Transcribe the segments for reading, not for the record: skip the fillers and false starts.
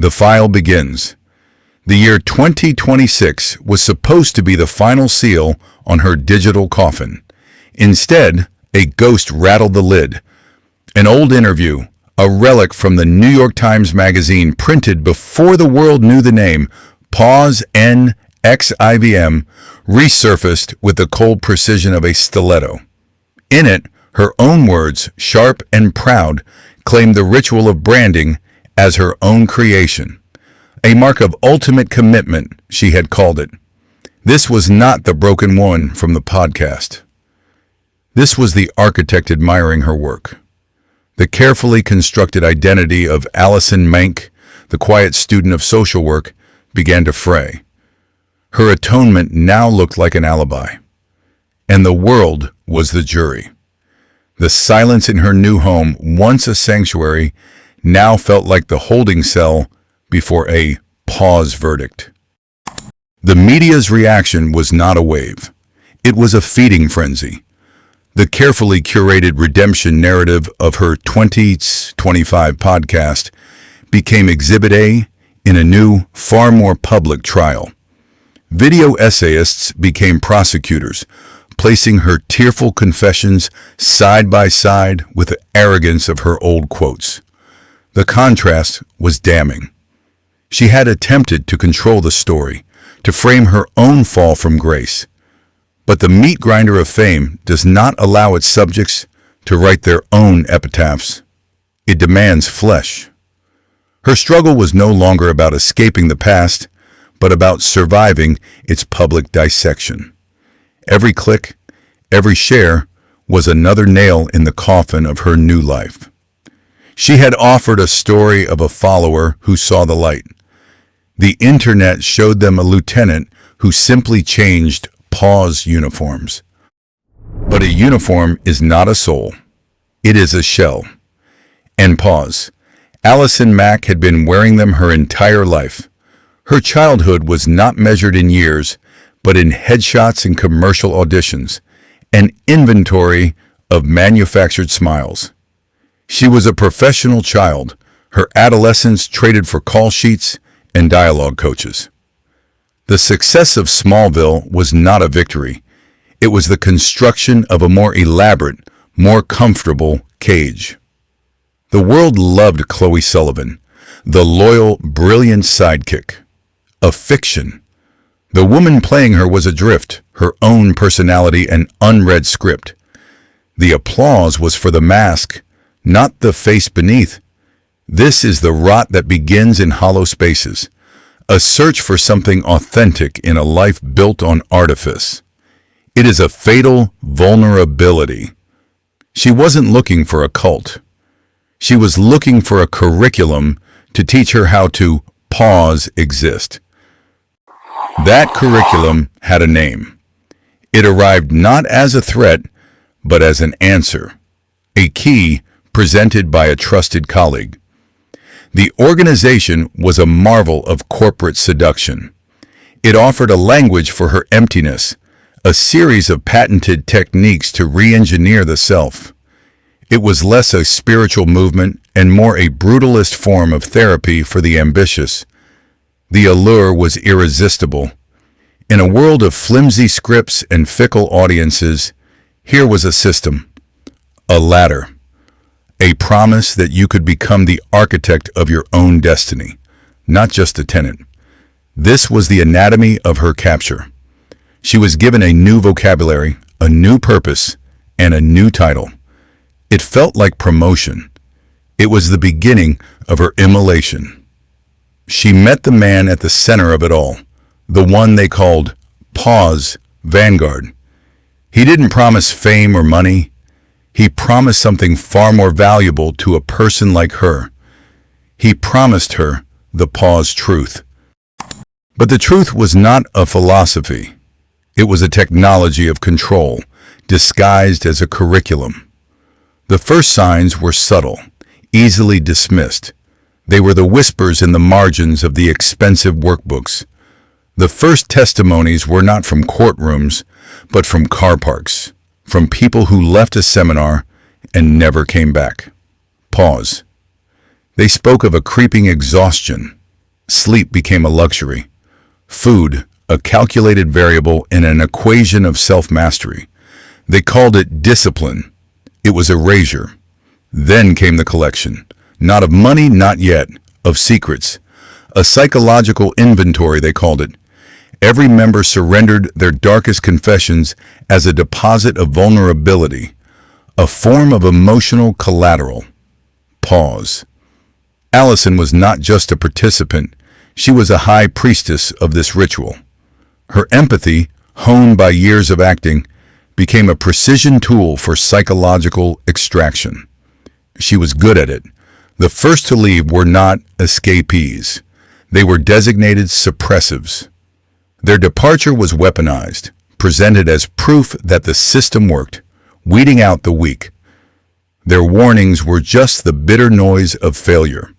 The file begins. The year 2026 was supposed to be the final seal on her digital coffin. Instead, a ghost rattled the lid. An old interview, a relic from the New York Times Magazine printed before the world knew the name, NXIVM, resurfaced with the cold precision of a stiletto. In it, her own words, sharp and proud, claimed the ritual of branding as her own creation. A mark of ultimate commitment, she had called it. This was not the broken woman from the podcast. This was the architect admiring her work. The carefully constructed identity of Allison Mack, the quiet student of social work, began to fray. Her atonement now looked like an alibi. And the world was the jury. The silence in her new home, once a sanctuary, now felt like the holding cell before a pause verdict. The media's reaction was not a wave. It was a feeding frenzy. The carefully curated redemption narrative of her 2025 podcast became Exhibit A in a new, far more public trial. Video essayists became prosecutors, placing her tearful confessions side by side with the arrogance of her old quotes. The contrast was damning. She had attempted to control the story, to frame her own fall from grace. But the meat grinder of fame does not allow its subjects to write their own epitaphs. It demands flesh. Her struggle was no longer about escaping the past, but about surviving its public dissection. Every click, every share was another nail in the coffin of her new life. She had offered a story of a follower who saw the light. The internet showed them a lieutenant who simply changed pause uniforms. But a uniform is not a soul. It is a shell. And pause. Allison Mack had been wearing them her entire life. Her childhood was not measured in years, but in headshots and commercial auditions, an inventory of manufactured smiles. She was a professional child, her adolescence traded for call sheets and dialogue coaches. The success of Smallville was not a victory. It was the construction of a more elaborate, more comfortable cage. The world loved Chloe Sullivan, the loyal, brilliant sidekick. A fiction. The woman playing her was adrift, her own personality an unread script. The applause was for the mask, not the face beneath. This is the rot that begins in hollow spaces, a search for something authentic in a life built on artifice. It is a fatal vulnerability. She wasn't looking for a cult. She was looking for a curriculum to teach her how to pause exist. That curriculum had a name. It arrived not as a threat, but as an answer, a key presented by a trusted colleague. The organization was a marvel of corporate seduction. It offered a language for her emptiness, a series of patented techniques to re-engineer the self. It was less a spiritual movement and more a brutalist form of therapy for the ambitious. The allure was irresistible. In a world of flimsy scripts and fickle audiences, here was a system, a ladder, a promise that you could become the architect of your own destiny, not just a tenant. This was the anatomy of her capture. She was given a new vocabulary, a new purpose, and a new title. It felt like promotion. It was the beginning of her immolation. She met the man at the center of it all, the one they called Pause Vanguard. He didn't promise fame or money. He promised something far more valuable to a person like her. He promised her the pause truth. But the truth was not a philosophy. It was a technology of control, disguised as a curriculum. The first signs were subtle, easily dismissed. They were the whispers in the margins of the expensive workbooks. The first testimonies were not from courtrooms, but from car parks, from people who left a seminar and never came back. Pause. They spoke of a creeping exhaustion, sleep became a luxury. Food, a calculated variable in an equation of self-mastery. They called it discipline. It was erasure. Then came the collection. Not of money, not yet. Of secrets. A psychological inventory, they called it. Every member surrendered their darkest confessions as a deposit of vulnerability, a form of emotional collateral. Pause. Allison was not just a participant, she was a high priestess of this ritual. Her empathy, honed by years of acting, became a precision tool for psychological extraction. She was good at it. The first to leave were not escapees. They were designated suppressives. Their departure was weaponized, presented as proof that the system worked, weeding out the weak. Their warnings were just the bitter noise of failure.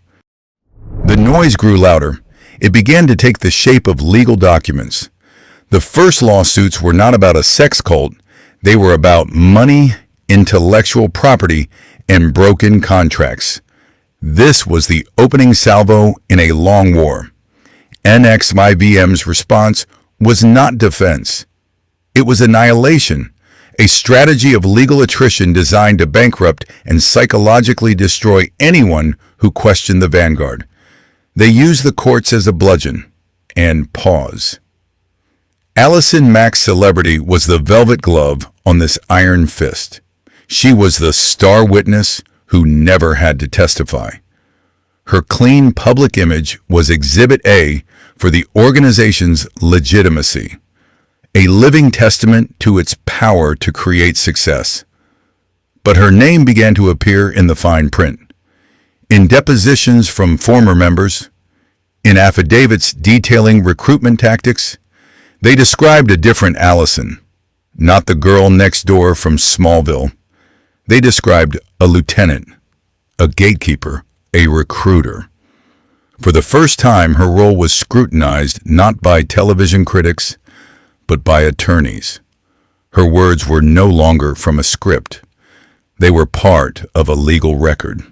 The noise grew louder. It began to take the shape of legal documents. The first lawsuits were not about a sex cult. They were about money, intellectual property, and broken contracts. This was the opening salvo in a long war. NXIVM's response was not defense. It was annihilation, a strategy of legal attrition designed to bankrupt and psychologically destroy anyone who questioned the vanguard. They used the courts as a bludgeon. And pause. Allison Mack's celebrity was the velvet glove on this iron fist. She was the star witness who never had to testify. Her clean public image was Exhibit A for the organization's legitimacy, a living testament to its power to create success. But her name began to appear in the fine print. In depositions from former members, in affidavits detailing recruitment tactics, they described a different Allison, not the girl next door from Smallville. They described a lieutenant, a gatekeeper, a recruiter. For the first time, her role was scrutinized not by television critics, but by attorneys. Her words were no longer from a script. They were part of a legal record.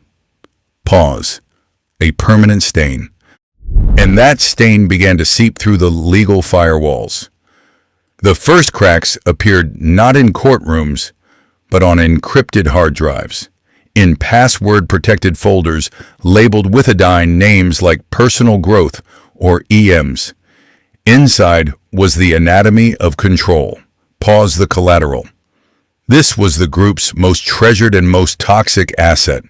Pause. A permanent stain. And that stain began to seep through the legal firewalls. The first cracks appeared not in courtrooms, but on encrypted hard drives, in password-protected folders labeled with names like personal growth or EMs. Inside was the anatomy of control. Pause the collateral. This was the group's most treasured and most toxic asset.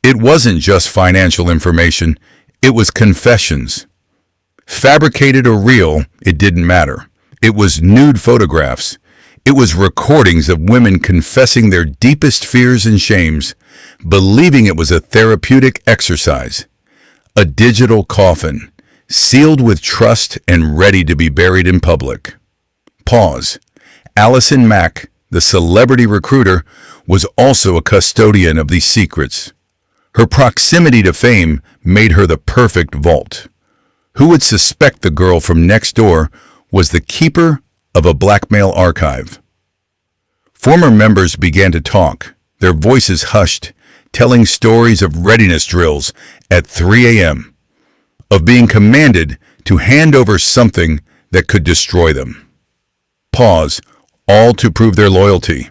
It wasn't just financial information, it was confessions. Fabricated or real, it didn't matter. It was nude photographs. It was recordings of women confessing their deepest fears and shames, believing it was a therapeutic exercise. A digital coffin, sealed with trust and ready to be buried in public. Pause. Allison Mack, the celebrity recruiter, was also a custodian of these secrets. Her proximity to fame made her the perfect vault. Who would suspect the girl from next door was the keeper of a blackmail archive? Former members began to talk, their voices hushed, telling stories of readiness drills at 3 a.m., of being commanded to hand over something that could destroy them. Pause, all to prove their loyalty.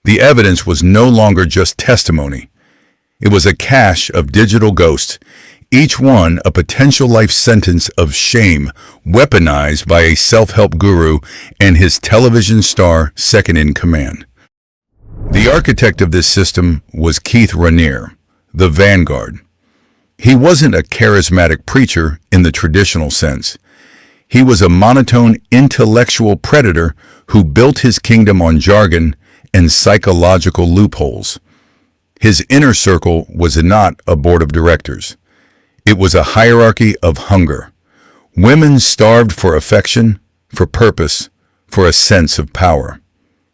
The evidence was no longer just testimony. It was a cache of digital ghosts, each one a potential life sentence of shame, weaponized by a self-help guru and his television star second in command. The architect of this system was Keith Raniere, the vanguard. He wasn't a charismatic preacher in the traditional sense. He was a monotone intellectual predator who built his kingdom on jargon and psychological loopholes. His inner circle was not a board of directors. It was a hierarchy of hunger. Women starved for affection, for purpose, for a sense of power.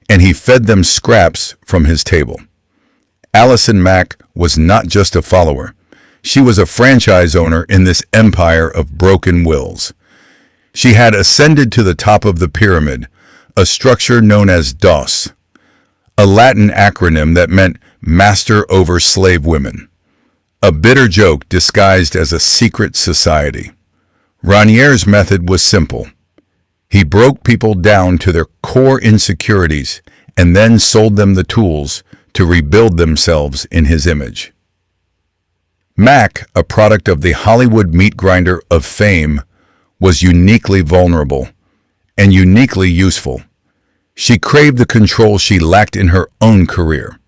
And he fed them scraps from his table. Allison Mack was not just a follower. She was a franchise owner in this empire of broken wills. She had ascended to the top of the pyramid, a structure known as DOS, a Latin acronym that meant Master over Slave Women. a bitter joke disguised as a secret society. Raniere's method was simple. He broke people down to their core insecurities and then sold them the tools to rebuild themselves in his image. Mack, a product of the Hollywood meat grinder of fame, was uniquely vulnerable and uniquely useful. She craved the control she lacked in her own career.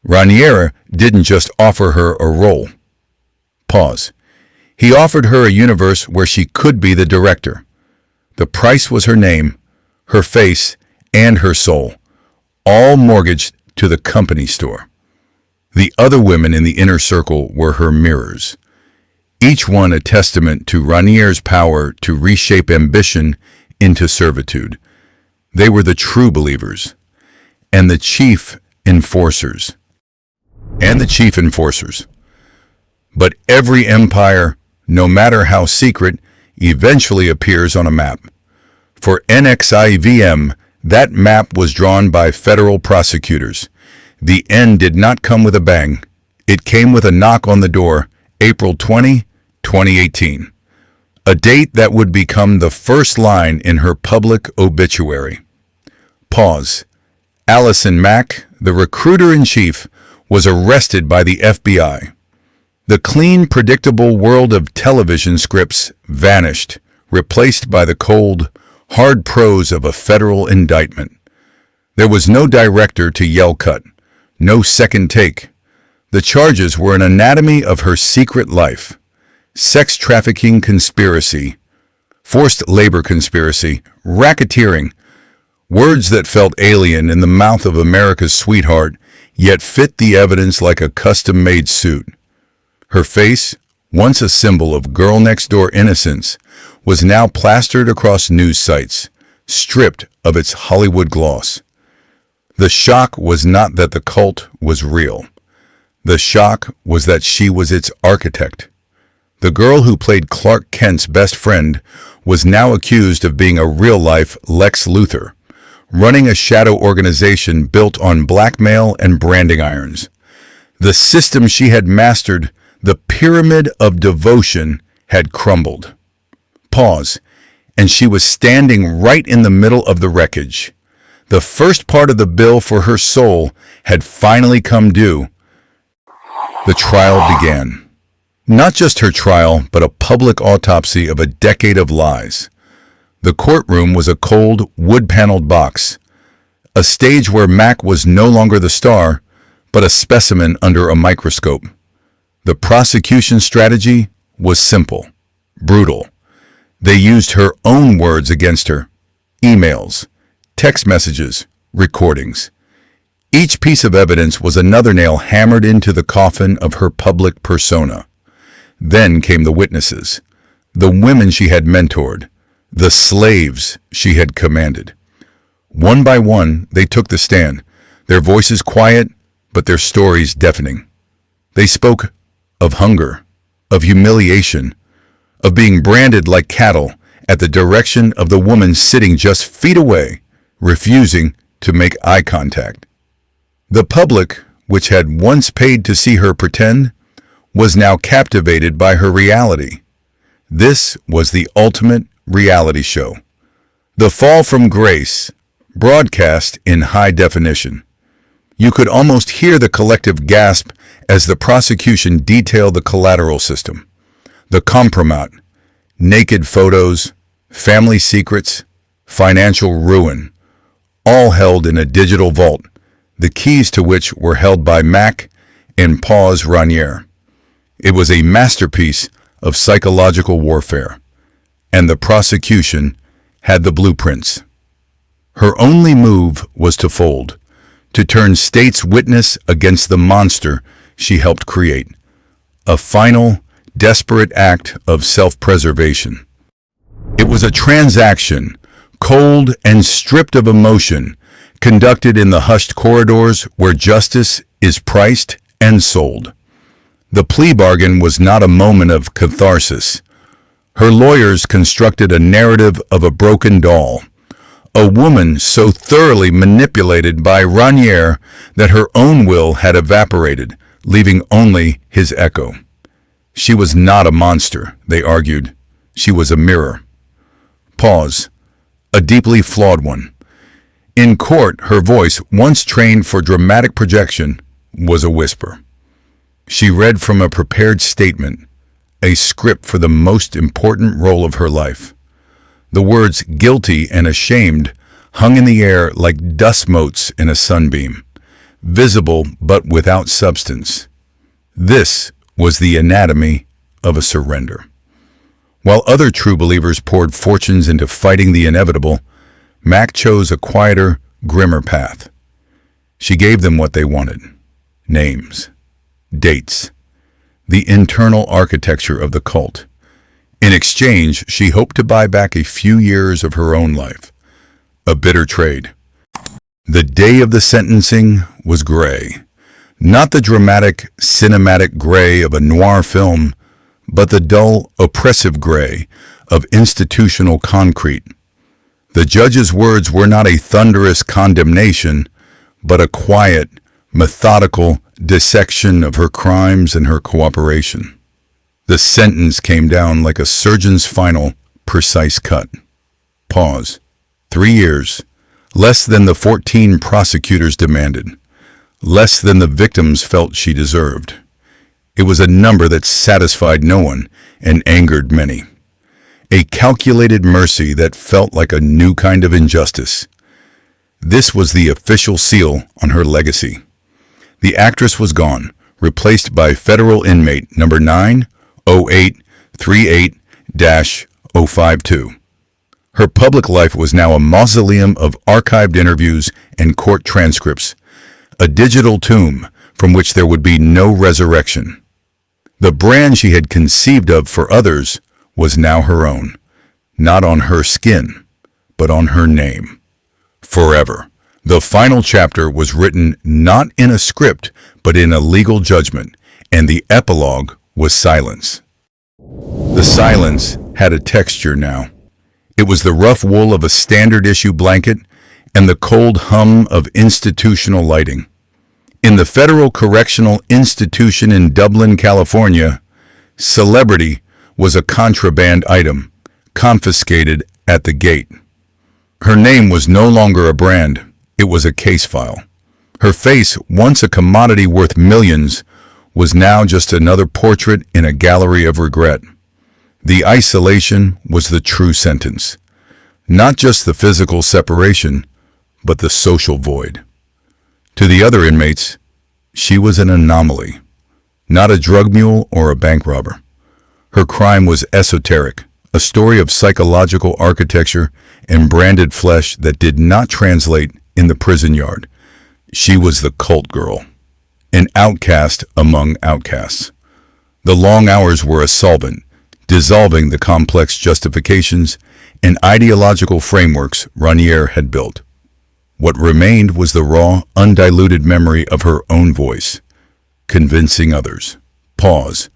Raniere didn't just offer her a role. Pause. He offered her a universe where she could be the director. The price was her name, her face, and her soul, all mortgaged to the company store. The other women in the inner circle were her mirrors, each one a testament to Raniere's power to reshape ambition into servitude. They were the true believers, and the chief enforcers. But every empire, no matter how secret, eventually appears on a map. For NXIVM, that map was drawn by federal prosecutors. The end did not come with a bang. It came with a knock on the door, April 20, 2018. A date that would become the first line in her public obituary. Pause. Allison Mack, the recruiter-in-chief, was arrested by the FBI. The clean, predictable world of television scripts vanished, replaced by the cold, hard prose of a federal indictment. There was no director to yell cut, no second take. The charges were an anatomy of her secret life. Sex trafficking conspiracy, forced labor conspiracy, racketeering, words that felt alien in the mouth of America's sweetheart, yet fit the evidence like a custom-made suit. Her face, once a symbol of girl-next-door innocence, was now plastered across news sites, stripped of its Hollywood gloss. The shock was not that the cult was real. The shock was that she was its architect. The girl who played Clark Kent's best friend was now accused of being a real-life Lex Luthor, running a shadow organization built on blackmail and branding irons. The system she had mastered, the pyramid of devotion, had crumbled. Pause, and she was standing right in the middle of the wreckage. The first part of the bill for her soul had finally come due. The trial began. Not just her trial, but a public autopsy of a decade of lies. The courtroom was a cold, wood-paneled box, a stage where Mack was no longer the star, but a specimen under a microscope. The prosecution strategy was simple, brutal. They used her own words against her. Emails, text messages, recordings. Each piece of evidence was another nail hammered into the coffin of her public persona. Then came the witnesses, the women she had mentored, the slaves she had commanded. One by one, they took the stand, their voices quiet, but their stories deafening. They spoke of hunger, of humiliation, of being branded like cattle at the direction of the woman sitting just feet away, refusing to make eye contact. The public, which had once paid to see her pretend, was now captivated by her reality. This was the ultimate reality show. The Fall from Grace, broadcast in high definition. You could almost hear the collective gasp as the prosecution detailed the collateral system. The compromat, naked photos, family secrets, financial ruin, all held in a digital vault, the keys to which were held by Mack and Paz Raniere. It was a masterpiece of psychological warfare, and the prosecution had the blueprints. Her only move was to fold, to turn state's witness against the monster she helped create. A final, desperate act of self-preservation. It was a transaction, cold and stripped of emotion, conducted in the hushed corridors where justice is priced and sold. The plea bargain was not a moment of catharsis. Her lawyers constructed a narrative of a broken doll, a woman so thoroughly manipulated by Raniere that her own will had evaporated, leaving only his echo. She was not a monster, they argued. She was a mirror. Pause. A deeply flawed one. In court, her voice, once trained for dramatic projection, was a whisper. She read from a prepared statement, a script for the most important role of her life. The words guilty and ashamed hung in the air like dust motes in a sunbeam, visible but without substance. This was the anatomy of a surrender. While other true believers poured fortunes into fighting the inevitable, Mack chose a quieter, grimmer path. She gave them what they wanted: names, dates, the internal architecture of the cult. In exchange, she hoped to buy back a few years of her own life. A bitter trade. The day of the sentencing was gray. Not the dramatic, cinematic gray of a noir film, but the dull, oppressive gray of institutional concrete. The judge's words were not a thunderous condemnation, but a quiet, methodical dissection of her crimes and her cooperation. The sentence came down like a surgeon's final, precise cut. Pause. 3 years. Less than the 14 prosecutors demanded. Less than the victims felt she deserved. It was a number that satisfied no one and angered many. A calculated mercy that felt like a new kind of injustice. This was the official seal on her legacy. The actress was gone, replaced by federal inmate number 90838-052. Her public life was now a mausoleum of archived interviews and court transcripts, a digital tomb from which there would be no resurrection. The brand she had conceived of for others was now her own, not on her skin, but on her name. Forever. The final chapter was written not in a script, but in a legal judgment, and the epilogue was silence. The silence had a texture now. It was the rough wool of a standard issue blanket and the cold hum of institutional lighting. In the Federal Correctional Institution in Dublin, California, celebrity was a contraband item, confiscated at the gate. Her name was no longer a brand, it was a case file. Her face, once a commodity worth millions, was now just another portrait in a gallery of regret. The isolation was the true sentence. Not just the physical separation, but the social void. To the other inmates, she was an anomaly, not a drug mule or a bank robber. Her crime was esoteric, a story of psychological architecture and branded flesh that did not translate in the prison yard. She was the cult girl, an outcast among outcasts. The long hours were a solvent, dissolving the complex justifications and ideological frameworks Raniere had built. What remained was the raw, undiluted memory of her own voice, convincing others. Pause.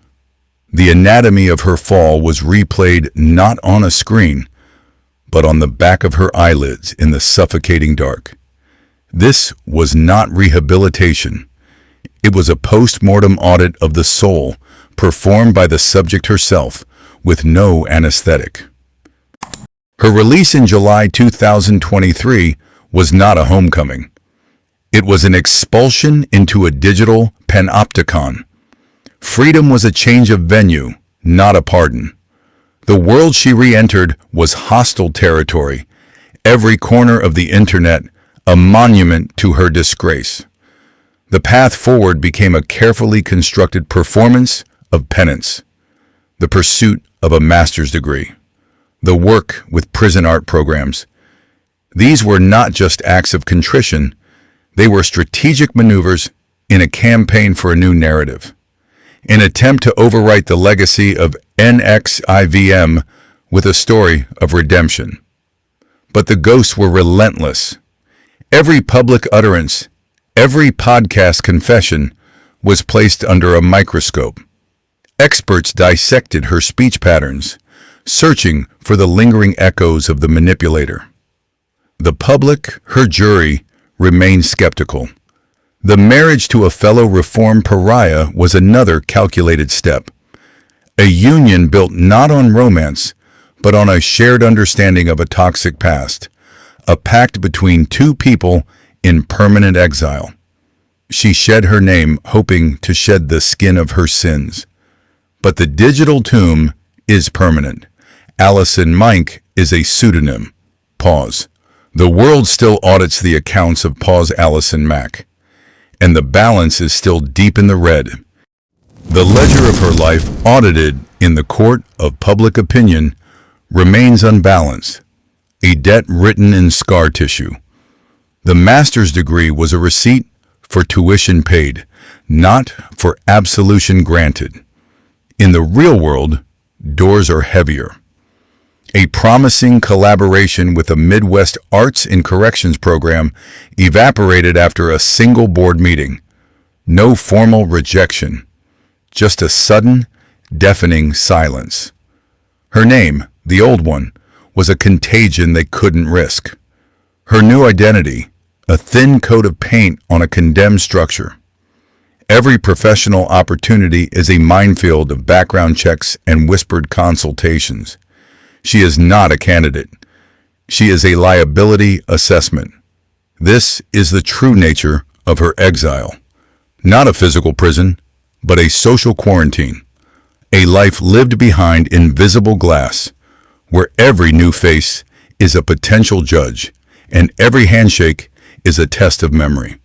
The anatomy of her fall was replayed not on a screen, but on the back of her eyelids in the suffocating dark. This was not rehabilitation. It was a post-mortem audit of the soul, performed by the subject herself, with no anesthetic. Her release in July 2023 was not a homecoming. It was an expulsion into a digital panopticon. Freedom was a change of venue, not a pardon. The world she re-entered was hostile territory, every corner of the internet a monument to her disgrace. The path forward became a carefully constructed performance of penance, the pursuit of a master's degree, the work with prison art programs. These were not just acts of contrition, they were strategic maneuvers in a campaign for a new narrative, an attempt to overwrite the legacy of NXIVM with a story of redemption. But the ghosts were relentless. Every public utterance, every podcast confession was placed under a microscope. Experts dissected her speech patterns, searching for the lingering echoes of the manipulator. The public, her jury, remained skeptical. The marriage to a fellow reform pariah was another calculated step. A union built not on romance, but on a shared understanding of a toxic past, a pact between two people in permanent exile. She shed her name, hoping to shed the skin of her sins. But the digital tomb is permanent. Allison Mack is a pseudonym. Pause. The world still audits the accounts of Allison Mack, and the balance is still deep in the red. The ledger of her life, audited in the court of public opinion, remains unbalanced, a debt written in scar tissue. The master's degree was a receipt for tuition paid, not for absolution granted. In the real world, doors are heavier. A promising collaboration with a Midwest Arts and Corrections program evaporated after a single board meeting. No formal rejection, just a sudden, deafening silence. Her name, the old one, was a contagion they couldn't risk. Her new identity, a thin coat of paint on a condemned structure. Every professional opportunity is a minefield of background checks and whispered consultations. She is not a candidate. She is a liability assessment. This is the true nature of her exile. Not a physical prison, but a social quarantine. A life lived behind invisible glass, where every new face is a potential judge, and every handshake is a test of memory.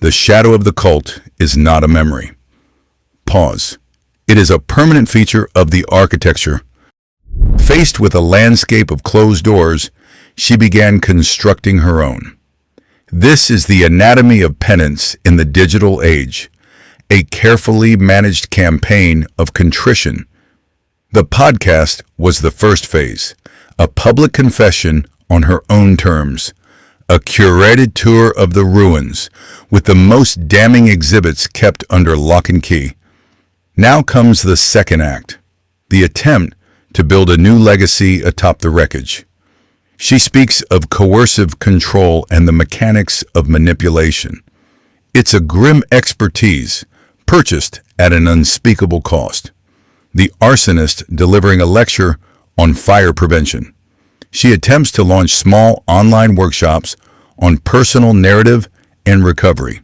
The shadow of the cult is not a memory. Pause. It is a permanent feature of the architecture. Faced with a landscape of closed doors, she began constructing her own. This is the anatomy of penance in the digital age, a carefully managed campaign of contrition. The podcast was the first phase, a public confession on her own terms, a curated tour of the ruins, with the most damning exhibits kept under lock and key. Now comes the second act, the attempt to build a new legacy atop the wreckage. She speaks of coercive control and the mechanics of manipulation. It's a grim expertise, purchased at an unspeakable cost. The arsonist delivering a lecture on fire prevention. She attempts to launch small online workshops on personal narrative and recovery,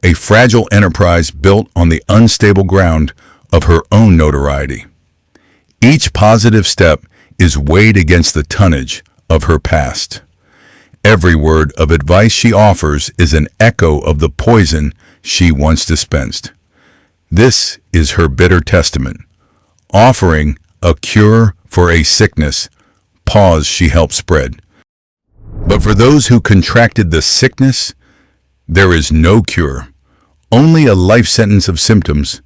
a fragile enterprise built on the unstable ground of her own notoriety. Each positive step is weighed against the tonnage of her past. Every word of advice she offers is an echo of the poison she once dispensed. This is her bitter testament, offering a cure for a sickness she helped spread. But for those who contracted the sickness, there is no cure, only a life sentence of symptoms.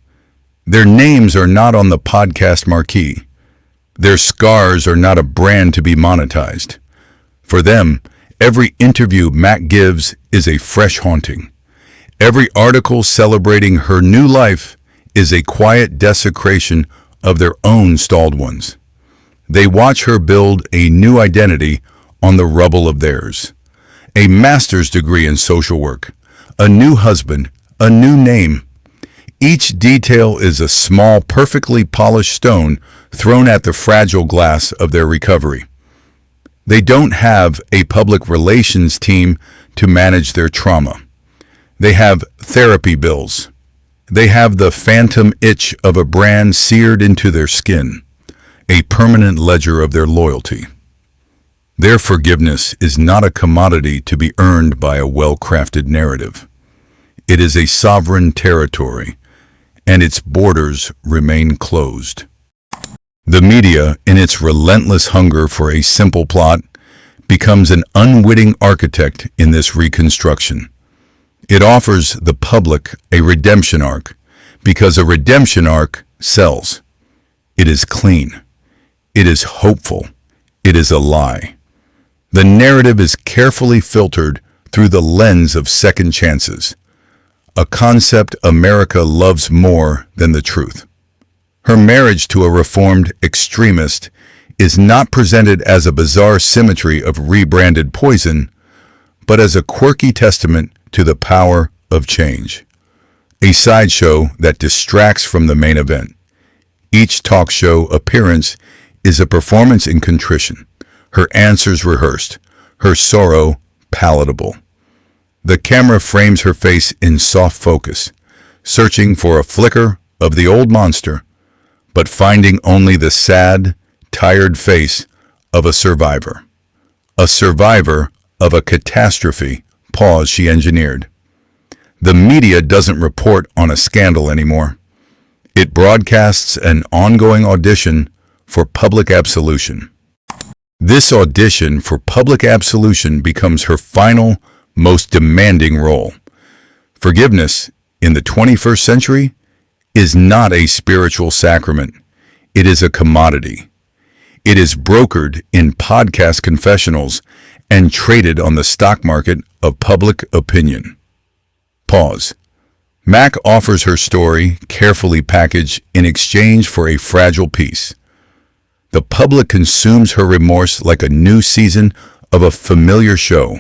Their names are not on the podcast marquee. Their scars are not a brand to be monetized. For them, every interview Mack gives is a fresh haunting. Every article celebrating her new life is a quiet desecration of their own stalled ones. They watch her build a new identity on the rubble of theirs. A master's degree in social work, a new husband, a new name. Each detail is a small, perfectly polished stone thrown at the fragile glass of their recovery. They don't have a public relations team to manage their trauma. They have therapy bills. They have the phantom itch of a brand seared into their skin, a permanent ledger of their loyalty. Their forgiveness is not a commodity to be earned by a well-crafted narrative. It is a sovereign territory, and its borders remain closed. The media, in its relentless hunger for a simple plot, becomes an unwitting architect in this reconstruction. It offers the public a redemption arc, because a redemption arc sells. It is clean. It is hopeful. It is a lie. The narrative is carefully filtered through the lens of second chances, a concept America loves more than the truth. Her marriage to a reformed extremist is not presented as a bizarre symmetry of rebranded poison, but as a quirky testament to the power of change, a sideshow that distracts from the main event. Each talk show appearance is a performance in contrition, her answers rehearsed, her sorrow palatable. The camera frames her face in soft focus, searching for a flicker of the old monster, but finding only the sad, tired face of a survivor. A survivor of a catastrophe, pause she engineered. The media doesn't report on a scandal anymore. It broadcasts an ongoing audition for public absolution. This audition for public absolution becomes her final, most demanding role. Forgiveness, in the 21st century, is not a spiritual sacrament. It is a commodity. It is brokered in podcast confessionals and traded on the stock market of public opinion. Pause. Mack offers her story, carefully packaged, in exchange for a fragile peace. The public consumes her remorse like a new season of a familiar show.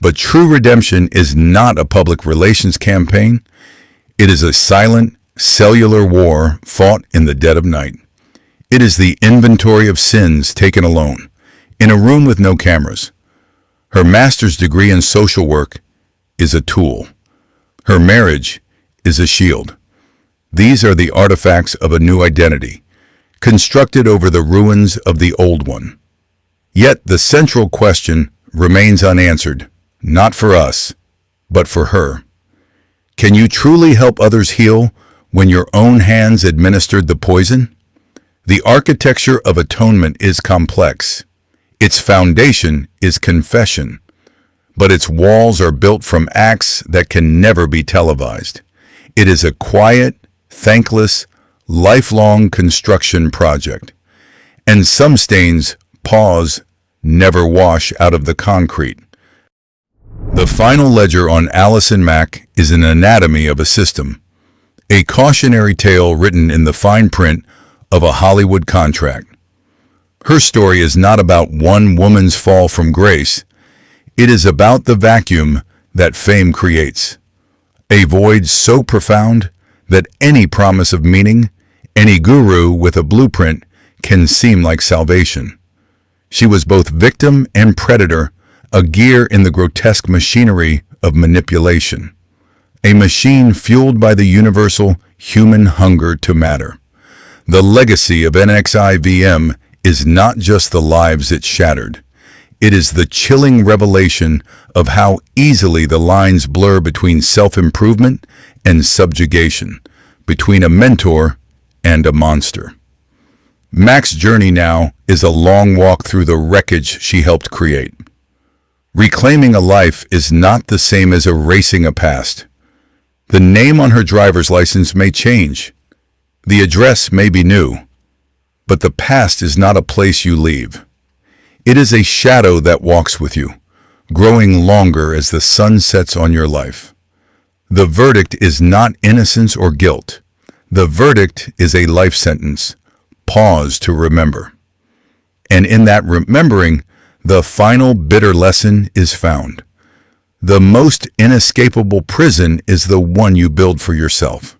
But true redemption is not a public relations campaign. It is a silent, cellular war fought in the dead of night. It is the inventory of sins taken alone, in a room with no cameras. Her master's degree in social work is a tool. Her marriage is a shield. These are the artifacts of a new identity, constructed over the ruins of the old one. Yet the central question remains unanswered, not for us, but for her. Can you truly help others heal when your own hands administered the poison? The architecture of atonement is complex. Its foundation is confession, but its walls are built from acts that can never be televised. It is a quiet, thankless, lifelong construction project. And some stains, pause, never wash out of the concrete. The final ledger on Allison Mack is an anatomy of a system, a cautionary tale written in the fine print of a Hollywood contract. Her story is not about one woman's fall from grace. It is about the vacuum that fame creates. A void so profound that any promise of meaning, any guru with a blueprint can seem like salvation. She was both victim and predator, a gear in the grotesque machinery of manipulation. A machine fueled by the universal human hunger to matter. The legacy of NXIVM is not just the lives it shattered. It is the chilling revelation of how easily the lines blur between self-improvement and subjugation, between a mentor and a monster. Mack's journey now is a long walk through the wreckage she helped create. Reclaiming a life is not the same as erasing a past. The name on her driver's license may change. The address may be new. But the past is not a place you leave. It is a shadow that walks with you, growing longer as the sun sets on your life. The verdict is not innocence or guilt. The verdict is a life sentence. Pause to remember. And in that remembering, the final bitter lesson is found. The most inescapable prison is the one you build for yourself.